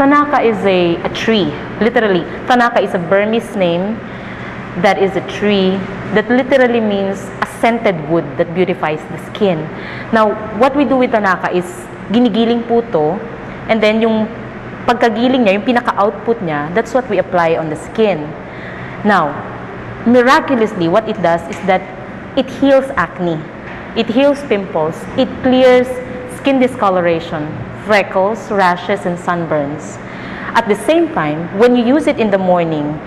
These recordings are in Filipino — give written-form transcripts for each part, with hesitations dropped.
Tanaka is a tree, literally. Tanaka is a Burmese name that is a tree that literally means a scented wood that beautifies the skin. Now, what we do with Tanaka is ginigiling po to, and then yung pagkagiling niya, yung pinaka-output niya, that's what we apply on the skin. Now, miraculously, what it does is that it heals acne. It heals pimples. It clears skin discoloration, freckles, rashes, and sunburns. At the same time, when you use it in the morning,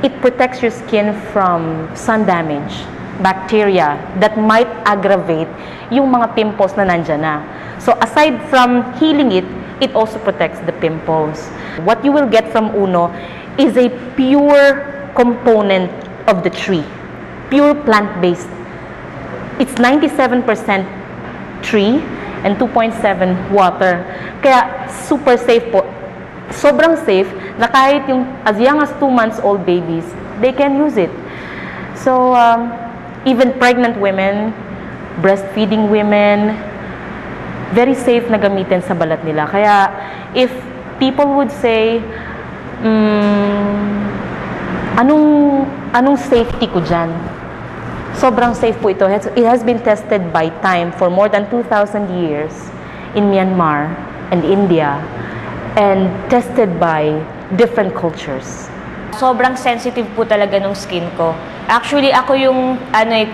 it protects your skin from sun damage, bacteria that might aggravate yung mga pimples na nandyan na. So aside from healing it, it also protects the pimples. What you will get from Uno is a pure component of the tree, pure plant-based. It's 97% tree and 2.7 water. Kaya super safe po. Sobrang safe na kahit yung as young as 2 months old babies, they can use it. So even pregnant women, breastfeeding women, very safe na gamitin sa balat nila. Kaya if people would say, anong safety ko dyan? Sobrang safe po ito. It has been tested by time for more than 2,000 years in Myanmar and India, and tested by different cultures. Sobrang sensitive po talaga ng skin ko. Actually, ako yung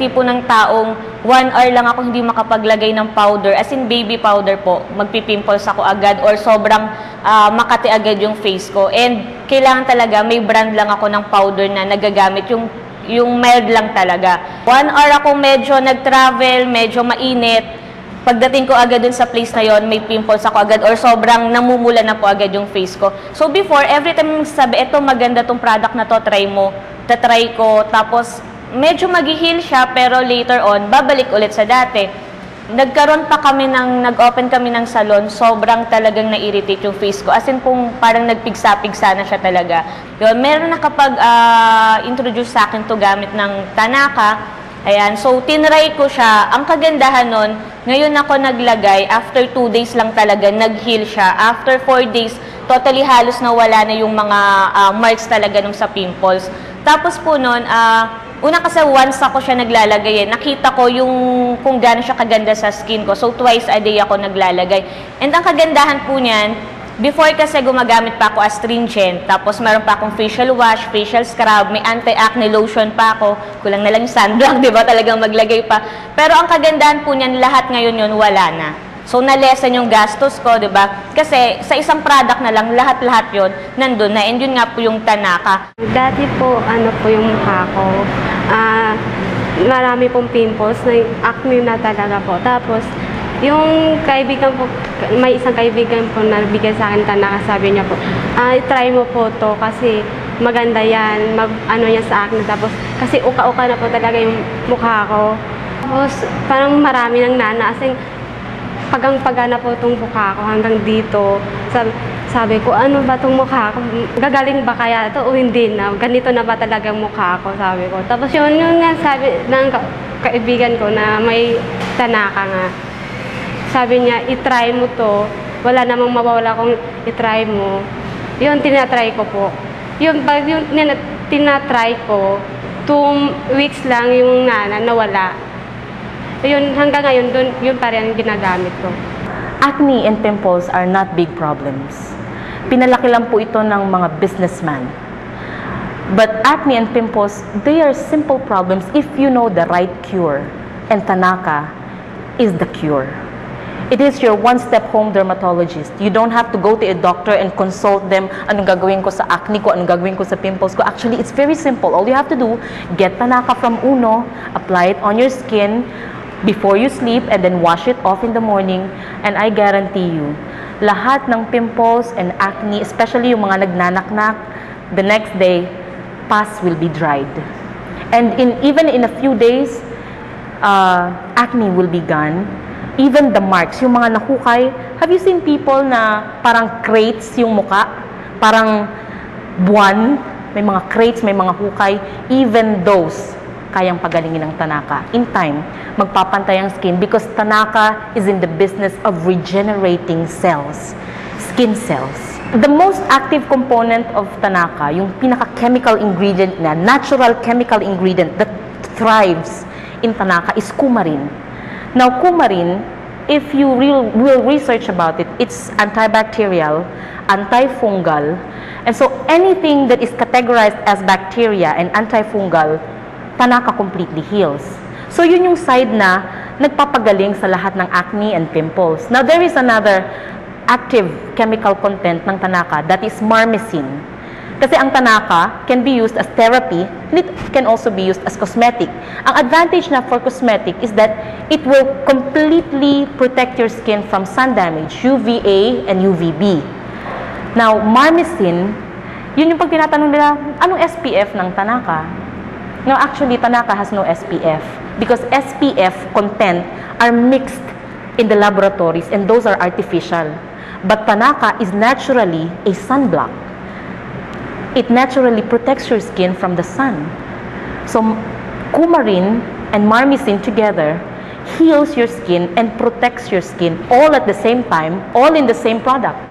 tipo ng taong 1 hour lang ako hindi makapaglagay ng powder, as in baby powder po, magpipimples ako agad or sobrang makati agad yung face ko. And kailangan talaga may brand lang ako ng powder na nagagamit, yung mild lang talaga. 1 hour ako medyo nag-travel, medyo mainit. Pagdating ko agad dun sa place na yon, may pimples ako agad or sobrang namumula na po agad yung face ko. So before, every time sabi, eto maganda tong product na to, try mo. Tatry ko, tapos medyo mag-heal siya, pero later on, babalik ulit sa dati. Nag-open kami ng salon, sobrang talagang na-irritate yung face ko. As in kung parang nagpigsa-pigsa na siya talaga. Yun, meron na kapag introduce sa akin to gamit ng Tanaka. Ayan, so tinry ko siya. Ang kagandahan nun, ngayon ako naglagay, after 2 days lang talaga, nag-heal siya. After 4 days, totally halos nawala na yung mga marks talaga nung sa pimples. Tapos po nun, una kasi once ako siya naglalagay, nakita ko yung kung gaano siya kaganda sa skin ko. So twice a day ako naglalagay. And ang kagandahan po niyan, before kasi gumagamit pa ako astringent, tapos meron pa akong facial wash, facial scrub, may anti-acne lotion pa ako, kulang na lang yung sunblock, di ba, talagang maglagay pa. Pero ang kagandahan po niyan, lahat ngayon yun, wala na. So, na-lessen yung gastos ko, di ba? Kasi sa isang product na lang, lahat-lahat yun, nandun na. And yun nga po yung Tanaka. Dati po, yung mukha ko, marami pong pimples, acne na talaga po. Tapos, yung kaibigan po, may isang kaibigan po na bigay sa akin Tanaka, sabi niya po, try mo po to kasi maganda yan, yan sa acne. Tapos, kasi uka-uka na po talaga yung mukha ko. Tapos, parang marami ng nana, pagang-paga na po itong mukha ko hanggang dito. Sabi ko, ano ba itong mukha ko? Gagaling ba kaya ito o hindi na? Ganito na ba talagang mukha ko? Sabi ko. Tapos yun nga sabi ng kaibigan ko na may Tanaka nga. Sabi niya, itry mo to. Wala namang mawawala kung itry mo. Yun, tinatry ko po. Yung tinatry ko, 2 weeks lang yung nawala. Yun, hanggang ngayon, yun pa rin ang ginagamit ko. Acne and pimples are not big problems. Pinalaki lang po ito ng mga businessman. But acne and pimples, they are simple problems if you know the right cure. And Tanaka is the cure. It is your one-step home dermatologist. You don't have to go to a doctor and consult them, anong gagawin ko sa acne ko, anong gagawin ko sa pimples ko. Actually, it's very simple. All you have to do, get Tanaka from Uno, apply it on your skin before you sleep, and then wash it off in the morning, and I guarantee you, lahat ng pimples and acne, especially yung mga nagnanaknak, the next day, pus will be dried. And even in a few days, acne will be gone. Even the marks, yung mga nahukay. Have you seen people na parang crates yung muka? Parang buwan, may mga crates, may mga hukay. Even those, kayang pagalingin ng Tanaka. In time, magpapantay ang skin because Tanaka is in the business of regenerating cells, skin cells. The most active component of Tanaka, yung pinaka-chemical ingredient na, natural chemical ingredient that thrives in Tanaka is coumarin. Now, coumarin, if you will research about it, it's antibacterial, antifungal, and so anything that is categorized as bacteria and antifungal, Tanaka completely heals. So yun yung side na nagpapagaling sa lahat ng acne and pimples. Now, there is another active chemical content ng Tanaka, that is marmecin. Kasi ang Tanaka can be used as therapy, it can also be used as cosmetic. Ang advantage na for cosmetic is that it will completely protect your skin from sun damage, UVA and UVB. Now, marmecin, yun yung pag tinatanong nila, anong SPF ng Tanaka? No, actually, Tanaka has no SPF because SPF content are mixed in the laboratories and those are artificial. But Tanaka is naturally a sunblock. It naturally protects your skin from the sun. So, coumarin and marmecin together heals your skin and protects your skin all at the same time, all in the same product.